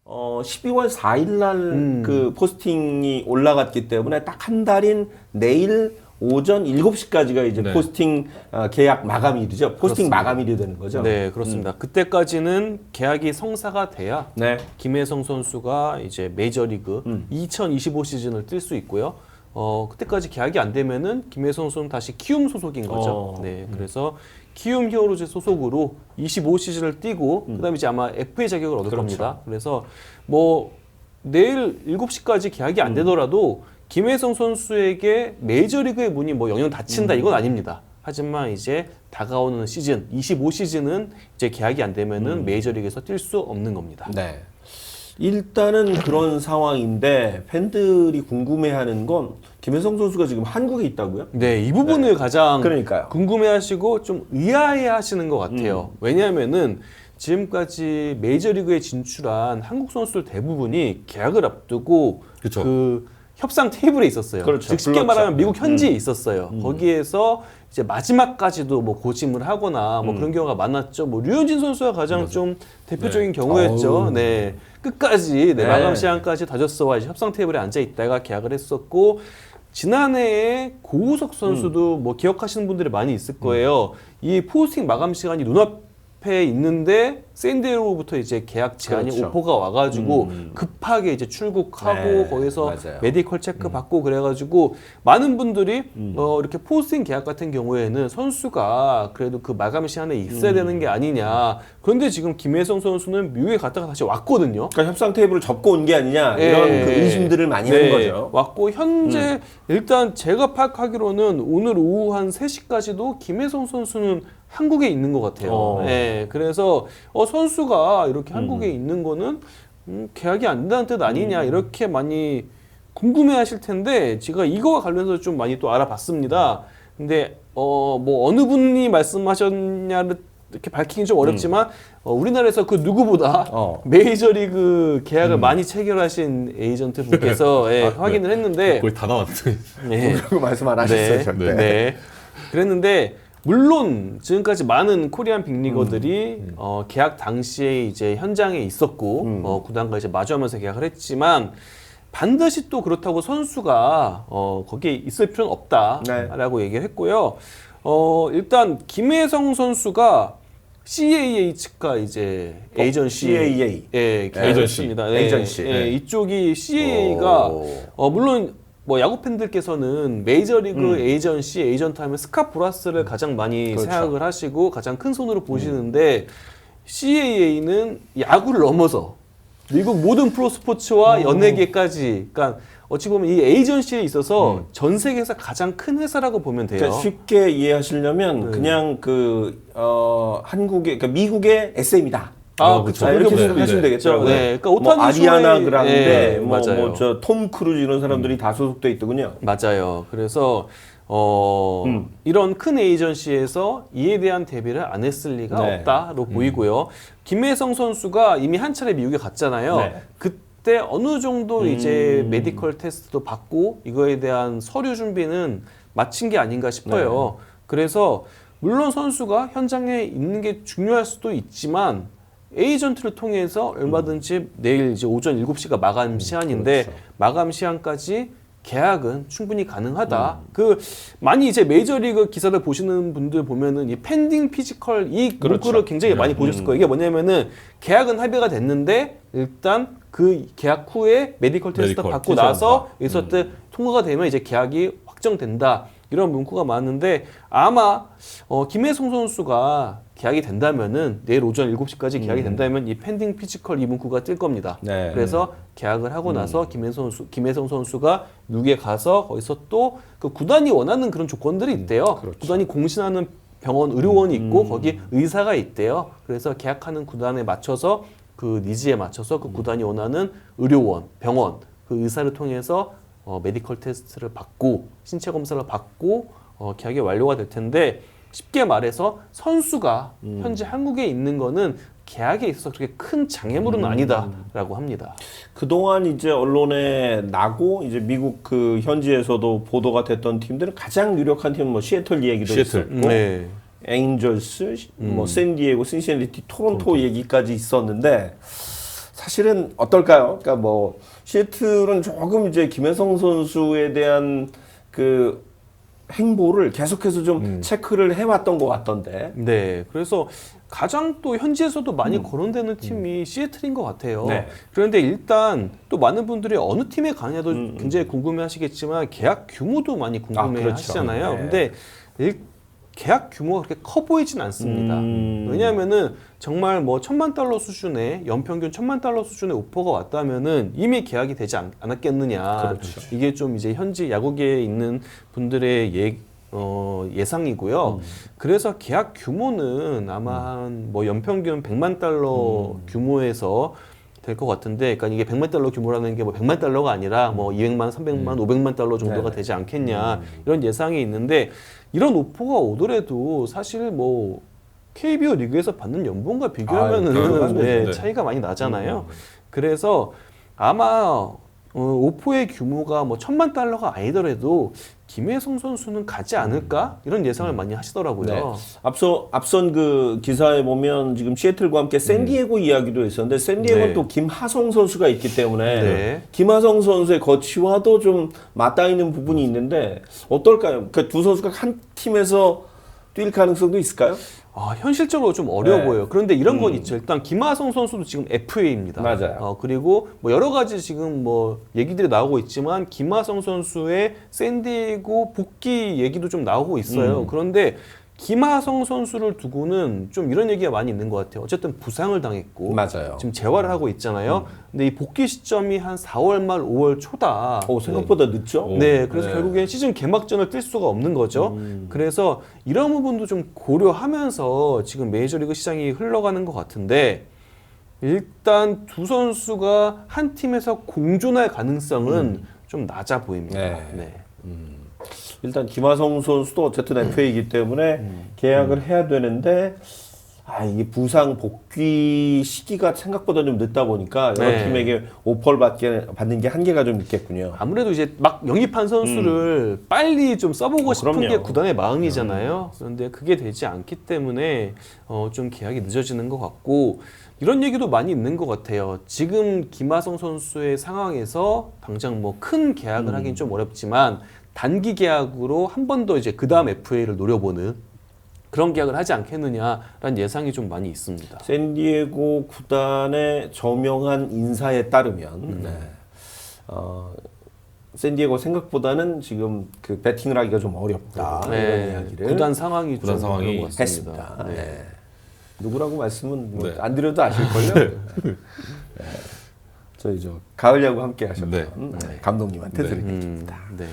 12월 4일 날 그 포스팅이 올라갔기 때문에 딱 한 달인 내일 오전 7시까지가 이제 네. 포스팅 계약 마감일이죠. 포스팅 그렇습니다. 마감일이 되는 거죠. 네, 그렇습니다. 그때까지는 계약이 성사가 돼야 네. 김혜성 선수가 이제 메이저리그 2025 시즌을 뛸 수 있고요. 그때까지 계약이 안 되면은 김혜성 선수는 다시 키움 소속인 거죠. 네, 그래서 키움 히어로즈 소속으로 25 시즌을 뛰고 그다음에 이제 아마 FA 자격을 얻을 그렇죠. 겁니다. 그래서 뭐 내일 7시까지 계약이 안 되더라도 김혜성 선수에게 메이저리그의 문이 뭐 영영 닫힌다 이건 아닙니다. 하지만 이제 다가오는 시즌 25 시즌은 이제 계약이 안 되면은 메이저리그에서 뛸 수 없는 겁니다. 네. 일단은 그런 상황인데 팬들이 궁금해하는 건 김혜성 선수가 지금 한국에 있다고요? 네, 이 부분을 가장 그러니까요. 궁금해하시고 좀 의아해하시는 것 같아요. 왜냐하면은 지금까지 메이저리그에 진출한 한국 선수들 대부분이 계약을 앞두고 그쵸. 그 협상 테이블에 있었어요. 그렇죠. 즉 쉽게 불렀죠. 말하면 미국 현지에 있었어요. 거기에서 이제 마지막까지도 뭐 고심을 하거나 뭐 그런 경우가 많았죠. 뭐 류현진 선수가 가장 좀 대표적인 경우였죠. 네, 끝까지 네. 마감 시간까지 다저스와 이제 협상 테이블에 앉아 있다가 계약을 했었고. 지난해에 고우석 선수도 뭐 기억하시는 분들이 많이 있을 거예요. 이 포스팅 마감 시간이 눈앞에 있는데 샌디에고로부터 이제 계약 제안이 그렇죠. 오퍼가 와가지고 급하게 이제 출국하고 네, 거기서 맞아요. 메디컬 체크 받고 그래가지고 많은 분들이 이렇게 포스팅 계약 같은 경우에는 선수가 그래도 그 마감 시간에 있어야 되는 게 아니냐. 그런데 지금 김혜성 선수는 미국에 갔다가 다시 왔거든요. 그러니까 협상 테이블을 접고 온 게 아니냐 네. 이런 그 의심들을 많이 하는 거죠. 왔고 현재 일단 제가 파악하기로는 오늘 오후 한 3시까지도 김혜성 선수는 한국에 있는 것 같아요. 네, 그래서 선수가 이렇게 한국에 있는 거는 계약이 안 된다는 뜻 아니냐 이렇게 많이 궁금해하실 텐데 제가 이거와 관련해서 좀 많이 또 알아봤습니다. 근데 뭐 어느 분이 말씀하셨냐를 이렇게 밝히긴 좀 어렵지만 우리나라에서 그 누구보다 메이저리그 계약을 많이 체결하신 에이전트 분께서 확인을 했는데 거의 다 나왔어요. 네. 그리고 말씀 안 하셨어요, 절대. 네. 그랬는데 물론 지금까지 많은 코리안 빅리거들이 계약 당시에 이제 현장에 있었고 구단과 이제 마주하면서 계약을 했지만 반드시 또 그렇다고 선수가 거기에 있을 필요는 없다라고 얘기를 했고요. 일단 김혜성 선수가 CAA 측과 이제 에이전시 CAA. 계약했습니다. 네. 에이전시. 네. 이쪽이 CAA가 물론 뭐 야구 팬들께서는 메이저리그 에이전시 에이전트 하면 스캇 보라스를 가장 많이 그렇죠. 생각을 하시고 가장 큰 손으로 보시는데 CAA는 야구를 넘어서 미국 모든 프로 스포츠와 연예계까지 그러니까 어찌 보면 이 에이전시에 있어서 전 세계에서 가장 큰 회사라고 보면 돼요. 그러니까 쉽게 이해하시려면 그냥 한국의 그러니까 미국의 SM이다. 그렇죠. 이렇게 네, 생각하시면 네. 되겠죠. 네. 그러니까 뭐 오타니 아리아나 쇼헤이- 그란데, 네, 맞아요. 저 톰 크루즈 이런 사람들이 다 소속돼 있더군요. 맞아요. 그래서 이런 큰 에이전시에서 이에 대한 대비를 안 했을 리가 네. 없다로 보이고요. 김혜성 선수가 이미 한 차례 미국에 갔잖아요. 네. 그때 어느 정도 이제 메디컬 테스트도 받고 이거에 대한 서류 준비는 마친 게 아닌가 싶어요. 그래서 물론 선수가 현장에 있는 게 중요할 수도 있지만 에이전트를 통해서 얼마든지 내일 이제 오전 7시가 마감 시한인데 그렇죠. 마감 시한까지 계약은 충분히 가능하다. 많이 이제 메이저리그 기사를 보시는 분들 보면은 이 펜딩 피지컬 이 문구를 굉장히 많이 보셨을 거예요. 이게 뭐냐면은 계약은 합의가 됐는데 일단 그 계약 후에 메디컬 테스트 메디컬, 받고 PCR 나서 여기서 때 통과가 되면 이제 계약이 확정된다. 이런 문구가 많은데 아마 김혜성 선수가 계약이 된다면은 내일 오전 7시까지 계약이 된다면 이 펜딩 피지컬 이 문구가 뜰 겁니다. 네. 그래서 계약을 하고 나서 김혜성 선수가 미국에 가서 거기서 또 그 구단이 원하는 그런 조건들이 있대요. 구단이 공신하는 병원 의료원이 있고 거기 의사가 있대요. 그래서 계약하는 구단에 맞춰서 그 니즈에 맞춰서 그 구단이 원하는 의료원, 병원 그 의사를 통해서 메디컬 테스트를 받고 신체 검사를 받고 계약이 완료가 될 텐데 쉽게 말해서 선수가 현재 한국에 있는 거는 계약에 있어서 그렇게 큰 장애물은 아니다라고 합니다. 그동안 이제 언론에 나고 이제 미국 그 현지에서도 보도가 됐던 팀들은 가장 유력한 팀은 뭐 시애틀 얘기도 시애틀. 있었고 네. 에인절스, 뭐 샌디에고, 신시내티, 토론토 얘기까지 있었는데 사실은 어떨까요? 그러니까 뭐 시애틀은 조금 이제 김혜성 선수에 대한 그 행보를 계속해서 좀 체크를 해왔던 것 같던데. 네, 그래서 가장 또 현지에서도 많이 거론되는 팀이 시애틀인 것 같아요. 네. 그런데 일단 또 많은 분들이 어느 팀에 가냐도 굉장히 궁금해하시겠지만 계약 규모도 많이 그렇죠. 궁금해하시잖아요. 네. 근데 계약 규모가 그렇게 커 보이진 않습니다. 왜냐하면은 정말 뭐 $10,000 수준의 연평균 $10,000 수준의 오퍼가 왔다면은 이미 계약이 되지 않았겠느냐. 그렇죠. 이게 좀 이제 현지 야구계에 있는 분들의 예상이고요. 그래서 계약 규모는 아마 한 뭐 연평균 $10,000,000 규모에서 될 것 같은데, 그러니까 이게 $10,000,000 규모라는 게 뭐 $100,000,000가 아니라 뭐 200만, 300만, $500만 정도가 되지 않겠냐 이런 예상이 있는데, 이런 오퍼가 오더라도 사실 뭐 KBO 리그에서 받는 연봉과 비교하면은 네. 차이가 많이 나잖아요. 그래서 아마 오퍼의 규모가 뭐 $10,000,000가 아니더라도 김혜성 선수는 가지 않을까 이런 예상을 많이 하시더라고요. 네. 앞선 그 기사에 보면 지금 시애틀과 함께 샌디에고 이야기도 있었는데 샌디에고는 네. 또 김하성 선수가 있기 때문에 네. 김하성 선수의 거취와도 좀 맞닿아 있는 부분이 있는데 어떨까요? 그 두 선수가 한 팀에서 뛸 가능성도 있을까요? 현실적으로 좀 어려워 네. 보여요. 그런데 이런 건 있죠. 일단 김하성 선수도 지금 FA입니다. 맞아요. 그리고 뭐 여러 가지 지금 뭐 얘기들이 나오고 있지만 김하성 선수의 샌디에고 복귀 얘기도 좀 나오고 있어요. 그런데 김하성 선수를 두고는 좀 이런 얘기가 많이 있는 것 같아요. 어쨌든 부상을 당했고 맞아요. 지금 재활을 하고 있잖아요. 근데 이 복귀 시점이 한 4월 말 5월 초다. 생각보다 늦죠? 네, 그래서 결국엔 시즌 개막전을 뛸 수가 없는 거죠. 그래서 이런 부분도 좀 고려하면서 지금 메이저리그 시장이 흘러가는 것 같은데, 일단 두 선수가 한 팀에서 공존할 가능성은 좀 낮아 보입니다. 네. 일단 김하성 선수도 어쨌든 FA이기 때문에 계약을 해야 되는데 이게 부상 복귀 시기가 생각보다 좀 늦다 보니까 여러 네. 팀에게 오퍼를 받는 게 한계가 좀 있겠군요. 아무래도 이제 막 영입한 선수를 빨리 좀 써보고 싶은 그럼요. 게 구단의 마음이잖아요. 그런데 그게 되지 않기 때문에 좀 계약이 늦어지는 것 같고, 이런 얘기도 많이 있는 것 같아요. 지금 김하성 선수의 상황에서 당장 뭐 큰 계약을 하긴 좀 어렵지만 단기 계약으로 한 번 더 이제 그 다음 FA를 노려보는 그런 계약을 하지 않겠느냐라는 예상이 좀 많이 있습니다. 샌디에고 구단의 저명한 인사에 따르면 샌디에고 생각보다는 지금 그 배팅을 하기가 좀 어렵다 이런 이야기를 구단 상황이 구단 좀 상황이 그런 것 같습니다. 했습니다. 네. 네. 누구라고 말씀은 뭐 네. 안 드려도 아실걸요? 네. 저희 가을 야구 함께 하셨던 네. 감독님한테 네. 드리겠습니다. 네.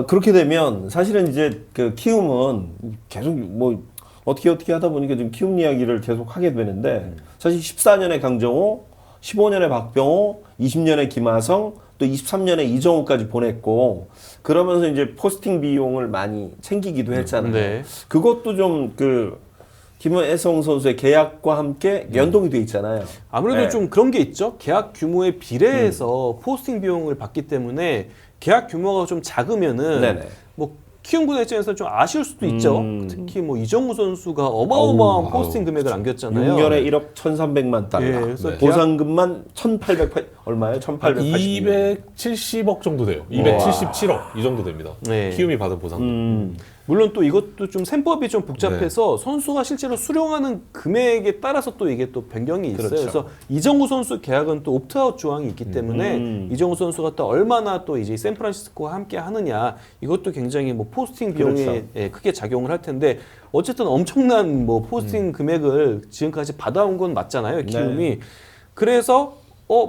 그렇게 되면 사실은 이제 그 키움은 계속 뭐 어떻게 하다 보니까 지금 키움 이야기를 계속 하게 되는데, 사실 14년에 강정호, 15년에 박병호, 20년에 김하성, 또 23년에 이정우까지 보냈고, 그러면서 이제 포스팅 비용을 많이 챙기기도 했잖아요. 네. 그것도 좀 김혜성 선수의 계약과 함께 연동이 돼 있잖아요. 아무래도 네. 좀 그런 게 있죠. 계약 규모에 비례해서 포스팅 비용을 받기 때문에 계약 규모가 좀 작으면은 네네. 뭐 키움 구단 입장에서 좀 아쉬울 수도 있죠. 특히 뭐 이정우 선수가 어마어마한 포스팅 금액을 안겼잖아요. 6년에 1억 1,300만 달러. 예, 그래서 네. 보상금만 1,800 얼마예요? 1,880. 270억 정도 돼요. 277억 이 정도 됩니다. 네. 키움이 받은 보상금. 물론 또 이것도 좀 셈법이 좀 복잡해서 선수가 실제로 수령하는 금액에 따라서 또 이게 또 변경이 있어요. 그렇죠. 그래서 이정우 선수 계약은 또 옵트아웃 조항이 있기 때문에 이정우 선수가 또 얼마나 또 이제 샌프란시스코와 함께 하느냐, 이것도 굉장히 뭐 포스팅 비용에 그렇죠. 크게 작용을 할 텐데, 어쨌든 엄청난 뭐 포스팅 금액을 지금까지 받아온 건 맞잖아요, 키움이. 그래서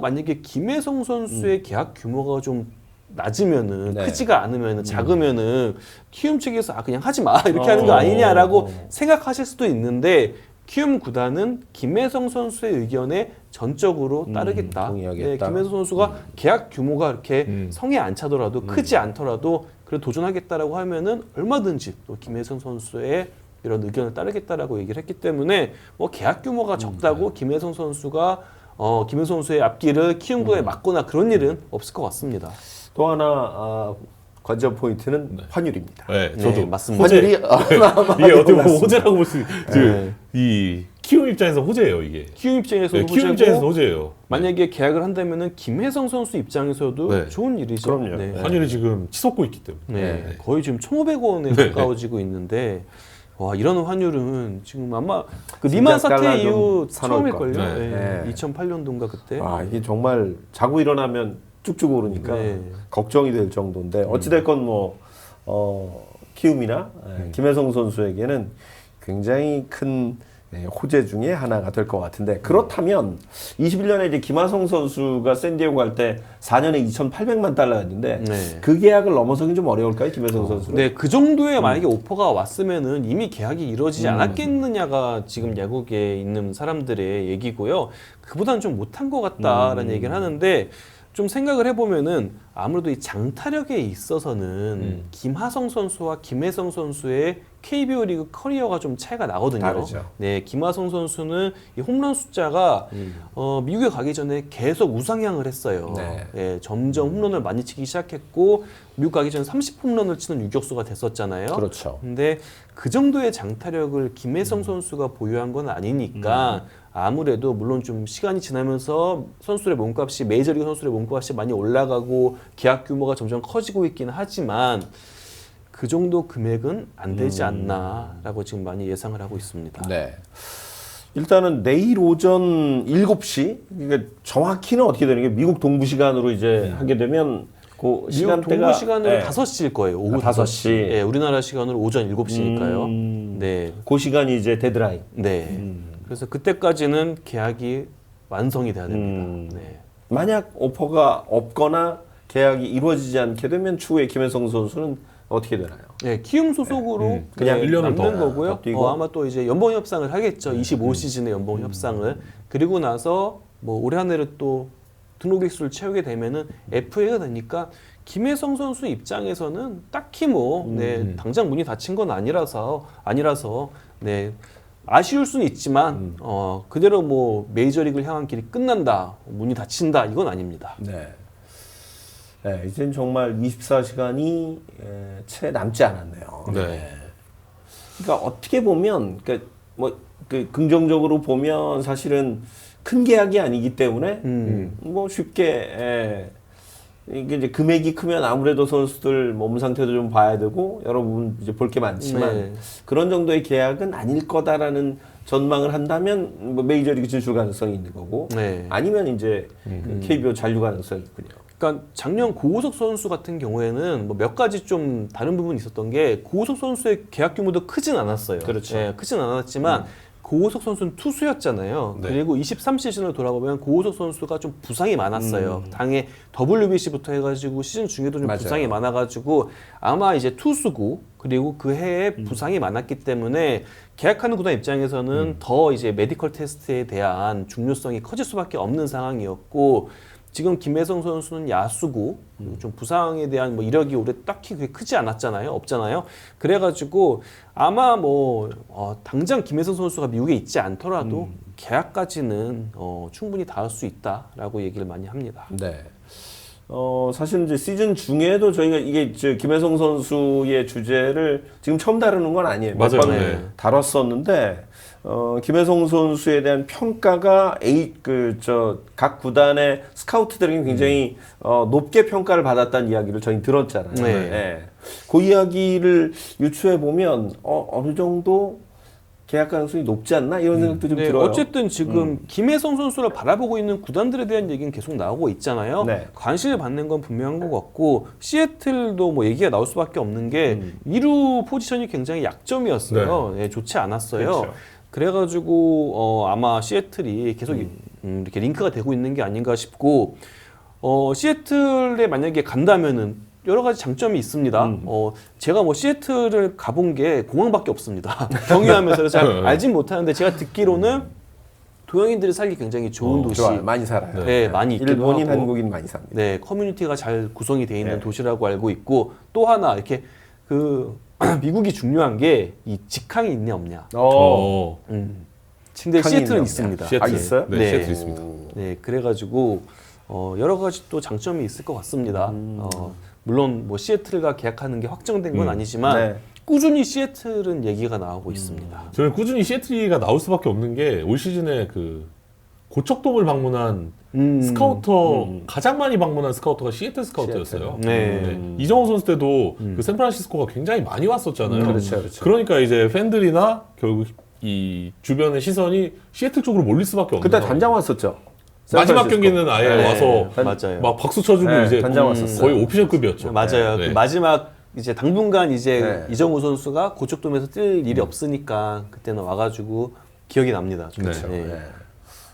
만약에 김혜성 선수의 계약 규모가 좀 낮으면은, 네. 크지가 않으면은, 작으면은 키움 측에서 그냥 하지 마 이렇게 하는 거 아니냐라고 생각하실 수도 있는데, 키움 구단은 김혜성 선수의 의견에 전적으로 따르겠다. 동의하겠다. 김혜성 선수가 계약 규모가 이렇게 성에 안 차더라도 크지 않더라도 그래 도전하겠다라고 하면은 얼마든지 또 김혜성 선수의 이런 의견을 따르겠다라고 얘기를 했기 때문에 뭐 계약 규모가 적다고 김혜성 선수가 김혜성 선수의 앞길을 키움 구단에 막거나 그런 일은 없을 것 같습니다. 또 하나 관전 포인트는 환율입니다. 네, 네, 저도 맞습니다. 환율이 이게 어떻게 보면 호재라고 볼 수 있어요. 이 키움 입장에서 호재예요 이게. 키움 입장에서도 네, 키움 입장에서 호재예요. 만약에 계약을 한다면은 김혜성 선수 입장에서도 네. 좋은 일이죠. 그럼요. 네. 환율이 지금 치솟고 있기 때문에. 네. 거의 지금 1,500원에 네. 가까워지고 있는데 와 이런 환율은 지금 아마 그 리만 진짜 달러 사태 이후 좀 사놓을 처음일걸요. 거. 네. 네. 2008년도인가 그때. 아, 이게 정말 자고 일어나면 쭉쭉 오르니까 네. 걱정이 될 정도인데 어찌됐건 뭐 키움이나 김혜성 선수에게는 굉장히 큰 호재 중에 하나가 될 것 같은데 그렇다면 21년에 이제 김하성 선수가 샌디에고 갈 때 4년에 2,800만 달러였는데 네. 그 계약을 넘어서긴 좀 어려울까요, 김혜성 선수는? 네, 그 정도의 만약에 오퍼가 왔으면은 이미 계약이 이루어지지 않았겠느냐가 지금 야구계에 있는 사람들의 얘기고요. 그보다는 좀 못한 것 같다라는 얘기를 하는데 좀 생각을 해보면은 아무래도 이 장타력에 있어서는 김하성 선수와 김혜성 선수의 KBO 리그 커리어가 좀 차이가 나거든요. 다르죠. 네, 김하성 선수는 이 홈런 숫자가 미국에 가기 전에 계속 우상향을 했어요. 네. 예, 점점 홈런을 많이 치기 시작했고 미국 가기 전에 30홈런을 치는 유격수가 됐었잖아요. 그렇죠. 근데 그 정도의 장타력을 김혜성 선수가 보유한 건 아니니까 아무래도 물론 좀 시간이 지나면서 선수들의 몸값이 메이저리그 선수들의 몸값이 많이 올라가고 계약 규모가 점점 커지고 있기는 하지만 그 정도 금액은 안 되지 않나라고 지금 많이 예상을 하고 있습니다. 네. 일단은 내일 오전 7시, 그러니까 정확히는 어떻게 되는 게 미국 동부 시간으로 이제 하게 되면 그 미국 시간대가 동부 시간으로 네. 5시일 거예요. 오후 5시. 예, 우리나라 시간으로 오전 7시니까요. 네. 그 시간이 이제 데드라인. 네. 그래서 그때까지는 계약이 완성이 돼야 됩니다. 네. 만약 오퍼가 없거나 계약이 이루어지지 않게 되면 추후에 김혜성 선수는 어떻게 되나요? 네, 키움 소속으로 그냥 1년을 남는 더 거고요. 뛰고. 아마 또 이제 연봉 협상을 하겠죠. 25시즌의 연봉 협상을. 그리고 나서 뭐 올해 한 해를 또 등록 일수를 채우게 되면은 FA가 되니까 김혜성 선수 입장에서는 딱히 뭐 당장 문이 닫힌 건 아니라서 네. 아쉬울 수는 있지만 그대로 뭐 메이저리그를 향한 길이 끝난다, 문이 닫힌다 이건 아닙니다. 네. 네, 이젠 정말 24시간이 채 남지 않았네요. 네. 그러니까 어떻게 보면, 그러니까 그 긍정적으로 보면 사실은 큰 계약이 아니기 때문에 뭐 쉽게 이게 이제 금액이 크면 아무래도 선수들 몸 상태도 좀 봐야 되고 여러 부분 이제 볼 게 많지만 네. 그런 정도의 계약은 아닐 거다라는 전망을 한다면 뭐 메이저리그 진출 가능성이 있는 거고 네. 아니면 이제 그 KBO 잔류 가능성이 있군요. 그러니까 작년 고우석 선수 같은 경우에는 뭐 몇 가지 좀 다른 부분이 있었던 게 고우석 선수의 계약 규모도 크진 않았어요. 그렇죠. 예, 크진 않았지만 고우석 선수는 투수였잖아요. 네. 그리고 23시즌을 돌아보면 고우석 선수가 좀 부상이 많았어요. 당에 WBC부터 해가지고 시즌 중에도 좀 맞아요. 부상이 많아가지고 아마 이제 투수고 그리고 그 해에 부상이 많았기 때문에 계약하는 구단 입장에서는 더 이제 메디컬 테스트에 대한 중요성이 커질 수밖에 없는 상황이었고 지금 김혜성 선수는 야수고 좀 부상에 대한 뭐 이력이 올해 딱히 그게 크지 않았잖아요, 없잖아요. 그래가지고 아마 뭐 당장 김혜성 선수가 미국에 있지 않더라도 계약까지는 충분히 닿을 수 있다라고 얘기를 많이 합니다. 네. 사실 이제 시즌 중에도 저희가 이게 김혜성 선수의 주제를 지금 처음 다루는 건 아니에요. 몇 맞아요. 번 네. 다뤘었는데 김혜성 선수에 대한 평가가 각 구단의 스카우트들이 굉장히 높게 평가를 받았다는 이야기를 저희 들었잖아요. 네. 그 이야기를 유추해 보면 어느 정도 계약 가능성이 높지 않나 이런 생각도 좀 네, 들어요. 어쨌든 지금 김혜성 선수를 바라보고 있는 구단들에 대한 얘기는 계속 나오고 있잖아요. 네. 관심을 받는 건 분명한 것 같고 시애틀도 뭐 얘기가 나올 수밖에 없는 게 2루 포지션이 굉장히 약점이었어요. 네, 좋지 않았어요. 그렇죠. 그래가지고 아마 시애틀이 계속 이렇게 링크가 되고 있는 게 아닌가 싶고 시애틀에 만약에 간다면은 여러 가지 장점이 있습니다. 제가 뭐 시애틀을 가본 게 공항밖에 없습니다. 경유하면서 잘 알진 못하는데 제가 듣기로는 도형인들이 살기 굉장히 좋은 도시. 좋아요. 많이 살아요. 네, 많이 있기도 일본인, 하고. 한국인 많이 삽니다. 네, 커뮤니티가 잘 구성이 돼 있는 네. 도시라고 알고 있고 또 하나 이렇게 미국이 중요한 게 이 직항이 있냐 없냐. 근데 직항이 시애틀은 있냐, 있습니다. 시애틀. 있어요? 네, 네. 시애틀 있습니다. 네, 그래가지고 여러 가지 또 장점이 있을 것 같습니다. 물론 뭐 시애틀과 계약하는 게 확정된 건 아니지만 네. 꾸준히 시애틀은 얘기가 나오고 있습니다. 저는 꾸준히 시애틀이가 나올 수밖에 없는 게 올 시즌에 그 고척돔을 방문한 스카우터 가장 많이 방문한 스카우터가 시애틀 스카우터였어요. 네. 이정우 선수 때도 그 샌프란시스코가 굉장히 많이 왔었잖아요. 그렇죠. 그러니까 이제 팬들이나 결국 이 주변의 시선이 시애틀 쪽으로 몰릴 수밖에 없는 그때 상황. 단장 왔었죠. 마지막 샌프란시스코. 경기는 아예 네. 와서 맞아요. 막 박수 쳐주고 네, 이제 단장 왔었어요. 거의 오피셜급이었죠. 맞아요. 네. 그 마지막 이제 당분간 이제 네. 이정우 선수가 고척돔에서 뛸 일이 없으니까 그때는 와가지고 기억이 납니다. 좀. 그렇죠. 네. 네.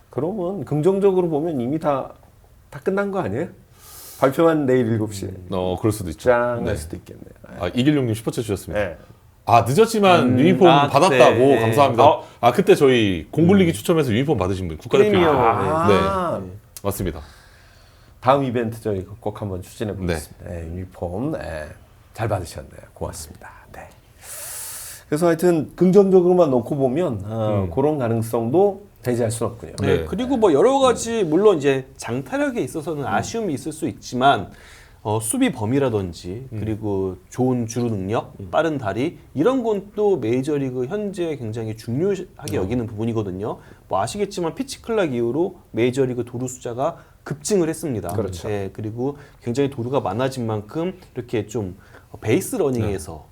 그러면 긍정적으로 보면 이미 다 끝난 거 아니에요? 발표만 내일 7시에 그럴 수도 있죠. 짱 네. 할 수도 있겠네요. 아, 이길용님 슈퍼챗 주셨습니다. 네. 아 늦었지만 유니폼 아, 받았다고 그때, 네. 감사합니다. 아 그때 저희 공불리기 추첨해서 유니폼 받으신 분 국가대표 프리미엄. 아, 네 맞습니다. 다음 이벤트 저희 꼭 한번 추진해 네. 보겠습니다. 네, 유니폼 잘 받으셨네요. 고맙습니다. 네. 그래서 하여튼 긍정적으로만 놓고 보면 그런 가능성도 배제할 수는 없군요. 네. 네. 그리고 뭐 여러 가지 물론 이제 장타력에 있어서는 아쉬움이 있을 수 있지만 수비 범위라든지 그리고 좋은 주루 능력, 빠른 다리 이런 건 또 메이저리그 현재 굉장히 중요하게 여기는 부분이거든요. 뭐 아시겠지만 피치 클락 이후로 메이저리그 도루 숫자가 급증을 했습니다. 그렇죠. 네, 그리고 굉장히 도루가 많아진 만큼 이렇게 좀 베이스 러닝에서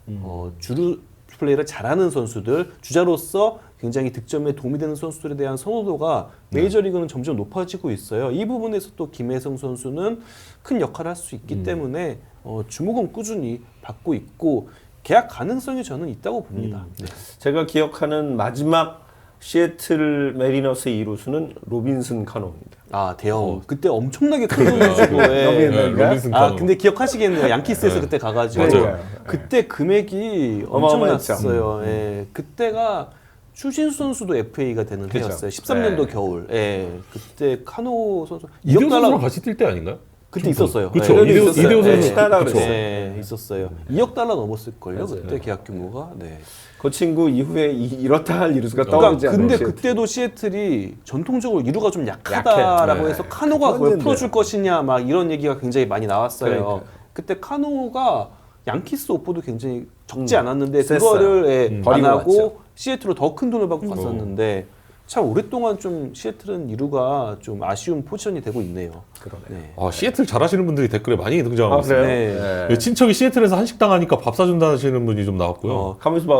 주루 플레이를 잘하는 선수들, 주자로서 굉장히 득점에 도움이 되는 선수들에 대한 선호도가 메이저리그는 점점 높아지고 있어요. 이 부분에서 또 김혜성 선수는 큰 역할을 할 수 있기 때문에 주목은 꾸준히 받고 있고 계약 가능성이 저는 있다고 봅니다. 네. 제가 기억하는 마지막 시애틀 메리너스의 2루수는 로빈슨 카노입니다. 아 대형 그때 엄청나게 큰 돈을 주고 네, 네, 로빈슨 카노. 근데 기억하시겠네요. 양키스에서 그때 가가지고 맞아요. 그때 금액이 어마어마했죠. 엄청났어요. 예. 그때가 추신수 선수도 FA가 되는 그죠. 해였어요. 13년도 네. 겨울. 예. 그때 카노 선수 2억 이대호 달러 선수랑 같이 뛸 때 아닌가요? 그때 있었어요. 그쵸. 예. 이대호 있었어요. 선수. 시달라 그쵸. 그랬어요. 네, 있었어요. 2억 달러 넘었을 걸요. 그때 계약 규모가. 네. 그 친구 이후에 이렇다 할 이루수가 그러니까 떠오르지 않아요. 근데 시애틀. 그때도 시애틀이 전통적으로 이루가 좀 약하다라고 약해. 네. 해서 카노가 그걸 그랬는데. 풀어줄 것이냐 막 이런 얘기가 굉장히 많이 나왔어요. 그러니까요. 그때 카노가 양키스 오퍼도 굉장히 적지 않았는데 셌어요. 그거를 안 버리고 하고 왔죠. 시애틀로 더 큰 돈을 받고 갔었는데 참 오랫동안 좀 시애틀은 이루가 좀 아쉬운 포지션이 되고 있네요. 그러네. 네. 아 시애틀 잘하시는 분들이 댓글에 많이 등장하고 아, 있어요. 그래요? 네. 네. 친척이 시애틀에서 한식당 하니까 밥 사준다 하시는 분이 좀 나왔고요. 가만있어 봐.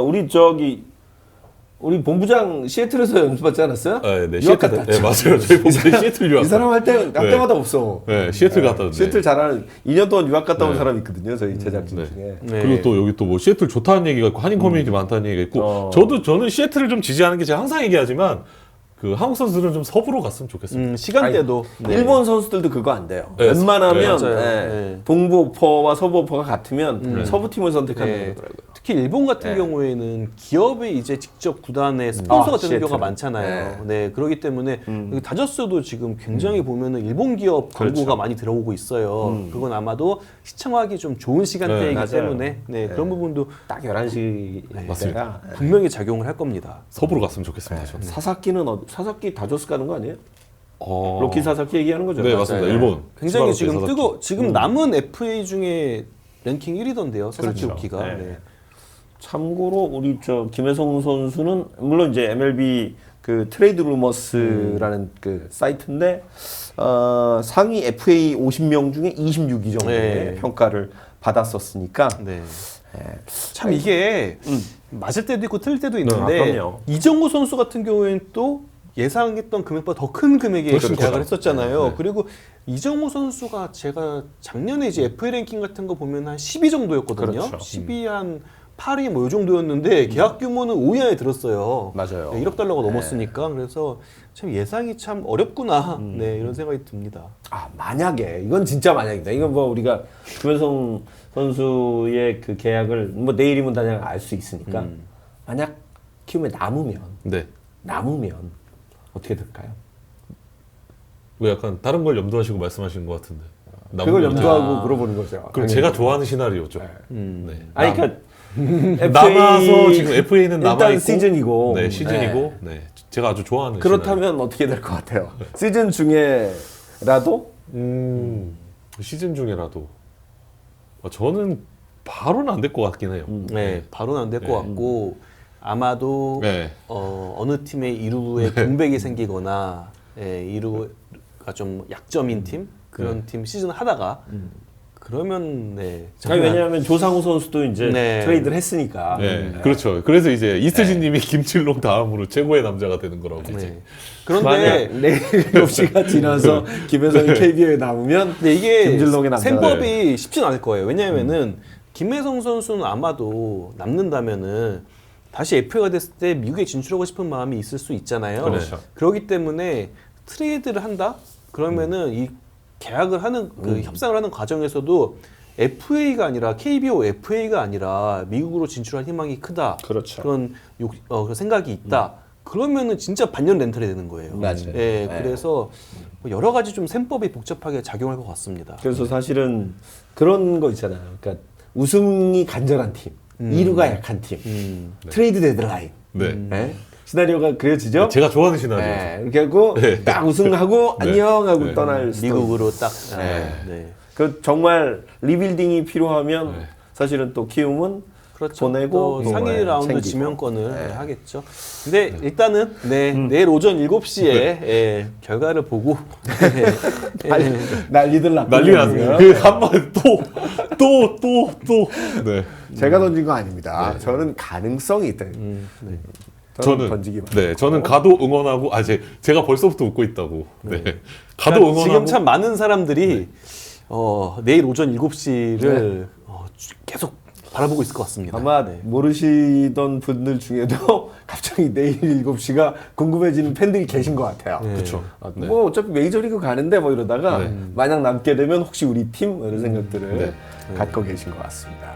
우리 본부장 시애틀에서 연습받지 않았어요? 네, 유학 시애틀. 갔다 네, 맞아요. 저희 본부에 시애틀 유학. 이 사람 할 때마다 없어. 네, 시애틀 갔다 왔는데. 시애틀 잘하는 2년 동안 유학 갔다 온 네. 사람이 있거든요. 저희 제작진 네. 중에. 네. 그리고 또 여기 또 뭐 시애틀 좋다는 얘기가 있고 한인 커뮤니티 많다는 얘기가 있고 저는 시애틀을 좀 지지하는 게 제가 항상 얘기하지만 그 한국 선수들은 좀 서부로 갔으면 좋겠습니다. 시간대도 네. 일본 선수들도 그거 안 돼요. 네. 웬만하면 네, 맞아요. 예, 네. 동부 오퍼와 서부 오퍼가 같으면 서부 팀을 선택한다고 네. 그러더라고요. 특히 일본 같은 네. 경우에는 기업이 이제 직접 구단의 스폰서가 되는 시애틀. 경우가 많잖아요. 네, 그렇기 때문에 여기 다저스도 지금 굉장히 보면은 일본 기업 광고가 그렇죠. 많이 들어오고 있어요. 그건 아마도 시청하기 좀 좋은 시간대이기 맞아요. 때문에 네, 그런 부분도 딱 11시 맞습니다. 때가 분명히 작용을 할 겁니다. 서부로 갔으면 좋겠습니다. 저는. 사사키는 사사키 다저스 가는 거 아니에요? 어... 로키 사사키 얘기하는 거죠? 네 맞습니다. 네. 일본. 굉장히 스바루토의 지금 사사키. 지금 남은 FA 중에 랭킹 1위던데요. 사사키 그렇죠. 오키가. 네. 네. 참고로 우리 김혜성 선수는 물론 이제 MLB 그 트레이드 루머스라는 그 사이트인데 상위 FA 50명 중에 26위 정도의 네. 평가를 받았었으니까 네. 예. 참 이게 맞을 때도 있고 틀릴 때도 있는데 그럼요. 이정우 선수 같은 경우에는 또 예상했던 금액보다 더 큰 금액에 훨씬 계약을 크죠. 했었잖아요. 네. 그리고 이정우 선수가 제가 작년에 이제 FA 랭킹 같은 거 보면 한 10위 정도였거든요. 그렇죠. 10위 한 8위 뭐 이 정도였는데 계약 규모는 5위 안에 들었어요. 맞아요. 네, 1억 달러가 넘었으니까 그래서 참 예상이 참 어렵구나. 네, 이런 생각이 듭니다. 아 만약에 이건 진짜 만약이다. 이건 뭐 우리가 김혜성 선수의 그 계약을 뭐 내일이면 당장 알 수 있으니까 만약 키움에 네. 남으면 어떻게 될까요? 왜 약간 다른 걸 염두하시고 말씀하시는 것 같은데. 그걸 남은 염두하고 물어보는 거죠. 그럼 당연히. 제가 좋아하는 시나리오죠. 음. 네. 아니 그러니까 남아서 지금 FA는 남아 일단 있고 시즌이고 네 시즌이고 네. 제가 아주 좋아하는 그렇다면 어떻게 될 것 같아요? 시즌 중에라도 시나리오. 시즌 중에라도 저는 바로는 안 될 것 같긴 해요. 네, 바로는 안 될 것 같고 아마도 네. 어느 팀의 이루에 공백이 생기거나 이루가 좀 약점인 팀 그런 팀 시즌 하다가 그러면 네. 아니, 왜냐하면 조상우 선수도 이제 네. 트레이드를 했으니까. 네, 그렇죠. 그래서 이제 이스진님이 김칠롱 다음으로 최고의 남자가 되는 거라고 이제. 네. 그런데 내일 7시가 지나서 김혜성이 KBO에 남으면 근데 이게 김진롱의 남자가 셈법이 쉽진 않을 거예요. 왜냐하면은 김혜성 선수는 아마도 남는다면은 다시 FA가 됐을 때 미국에 진출하고 싶은 마음이 있을 수 있잖아요. 그렇죠. 그렇기 때문에 트레이드를 한다? 그러면은 이 계약을 하는 그 협상을 하는 과정에서도 FA가 아니라 KBO FA가 아니라 미국으로 진출할 희망이 크다. 그렇죠. 그런 그런 생각이 있다. 그러면은 진짜 반년 렌탈이 되는 거예요. 맞아요. 예, 네. 그래서 뭐 여러 가지 좀 셈법이 복잡하게 작용할 것 같습니다. 그래서 사실은 그런 거 있잖아요. 그러니까 우승이 간절한 팀, 2루가 약한 팀, 트레이드 데드라인. 네. 네? 시나리오가 그려지죠? 제가 좋아하는 시나리오. 네, 이렇게 하고 딱 우승하고 네. 안녕 하고 네. 떠날 스토리. 미국으로 딱. 네. 네. 그 정말 리빌딩이 필요하면 네. 사실은 또 키움은 그렇죠. 보내고 또 상위 정말 라운드 챙기고. 지명권을 하겠죠. 근데 일단은 내일 오전 7시에 결과를 보고 난리들 났고 난리 났어요. 그한번 또. 네. 제가 던진 거 아닙니다. 저는 가능성이 있다. 저는 던지기만. 네, 저는 가도 응원하고 제가 벌써부터 웃고 있다고. 네. 가도 응원하고 지금 참 많은 사람들이 내일 오전 7시를 계속 바라보고 있을 것 같습니다. 아마 네. 모르시던 분들 중에도 갑자기 내일 7시가 궁금해지는 팬들이 계신 것 같아요. 그렇죠. 뭐 어차피 메이저리그 가는데 뭐 이러다가 만약 남게 되면 혹시 우리 팀 이런 생각들을 갖고 계신 것 같습니다.